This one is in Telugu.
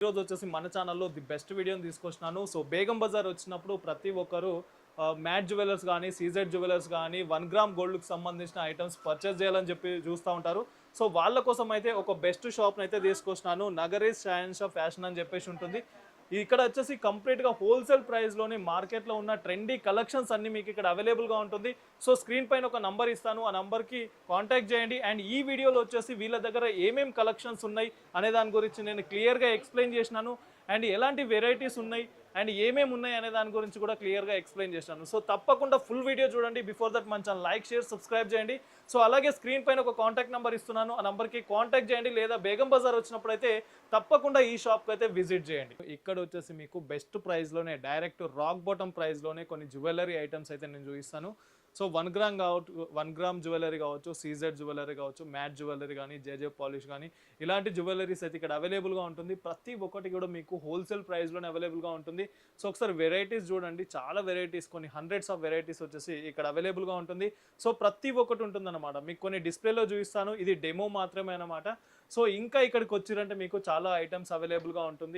ఈరోజు వచ్చేసి మన ఛానల్లో ది బెస్ట్ వీడియోని తీసుకొచ్చినాను. సో బేగం బజార్ వచ్చినప్పుడు ప్రతి ఒక్కరు మ్యాట్ జ్యువెలర్స్ కానీ, సీజెడ్ జ్యువెలర్స్ కానీ 1 గ్రామ్ గోల్డ్‌కి సంబంధించిన ఐటమ్స్ పర్చేస్ చేయాలని చెప్పి చూస్తూ ఉంటారు. సో వాళ్ళ కోసం అయితే ఒక బెస్ట్ షాప్‌ని అయితే తీసుకొచ్చినాను. నగరీస్ షాహెన్‌షా ఫ్యాషన్ అని చెప్పేసి ఉంటుంది. ఇక్కడ వచ్చేసి కంప్లీట్‌గా హోల్‌సేల్ ప్రైస్‌లోనే మార్కెట్‌లో ఉన్న ట్రెండీ కలెక్షన్స్ అన్నీ మీకు ఇక్కడ అవైలబుల్‌గా ఉంటుంది. సో స్క్రీన్ పైన ఒక నంబర్ ఇస్తాను. ఆ నంబర్‌కి కాంటాక్ట్ చేయండి. అండ్ ఈ వీడియోలో వచ్చేసి వీళ్ళ దగ్గర ఏమేం కలెక్షన్స్ ఉన్నాయి అనే దాని గురించి నేను క్లియర్‌గా ఎక్స్‌ప్లెయిన్ చేసినాను. అండ్ ఎలాంటి వెరైటీస్ ఉన్నాయి అండ్ ఏమేమి ఉన్నాయి అనే దాని గురించి కూడా క్లియర్‌గా ఎక్స్‌ప్లెయిన్ చేశాను. సో తప్పకుండా ఫుల్ వీడియో చూడండి. బిఫోర్ దట్ మన ఛానల్ లైక్, షేర్, సబ్స్క్రైబ్ చేయండి. సో అలాగే స్క్రీన్ పైన ఒక కాంటాక్ట్ నెంబర్ ఇస్తున్నాను. ఆ నంబర్‌కి కాంటాక్ట్ చేయండి. లేదా బేగం బజార్ వచ్చినప్పుడైతే తప్పకుండా ఈ షాప్‌కి అయితే విజిట్ చేయండి. ఇక్కడ వచ్చేసి మీకు బెస్ట్ ప్రైస్‌లోనే డైరెక్ట్ రాక్ బాటమ్ ప్రైస్‌లోనే కొన్ని జ్యువెలరీ ఐటమ్స్ అయితే నేను చూపిస్తాను. సో 1 గ్రామ్ కావచ్చు, 1 గ్రామ్ జ్యువెలరీ కావచ్చు, సీజెడ్ జ్యువెలరీ కావచ్చు, మ్యాట్ జ్యువెలరీ కానీ, జేజే పాలిష్ కానీ ఇలాంటి జ్యువెలరీస్ అయితే ఇక్కడ అవైలబుల్‌గా ఉంటుంది. ప్రతి ఒక్కటి కూడా మీకు హోల్‌సేల్ ప్రైస్‌లోనే అవైలబుల్‌గా ఉంటుంది. సో ఒకసారి వెరైటీస్ చూడండి. చాలా వెరైటీస్ కొన్ని హండ్రెడ్స్ ఆఫ్ వెరైటీస్ వచ్చేసి ఇక్కడ అవైలబుల్‌గా ఉంటుంది. సో ప్రతి ఒక్కటి ఉంటుందన్నమాట. మీకు కొన్ని డిస్‌ప్లేలో చూపిస్తాను. ఇది డెమో మాత్రమే అన్నమాట. సో ఇంకా ఇక్కడికి వచ్చిరంటే మీకు చాలా ఐటమ్స్ అవైలబుల్‌గా ఉంటుంది.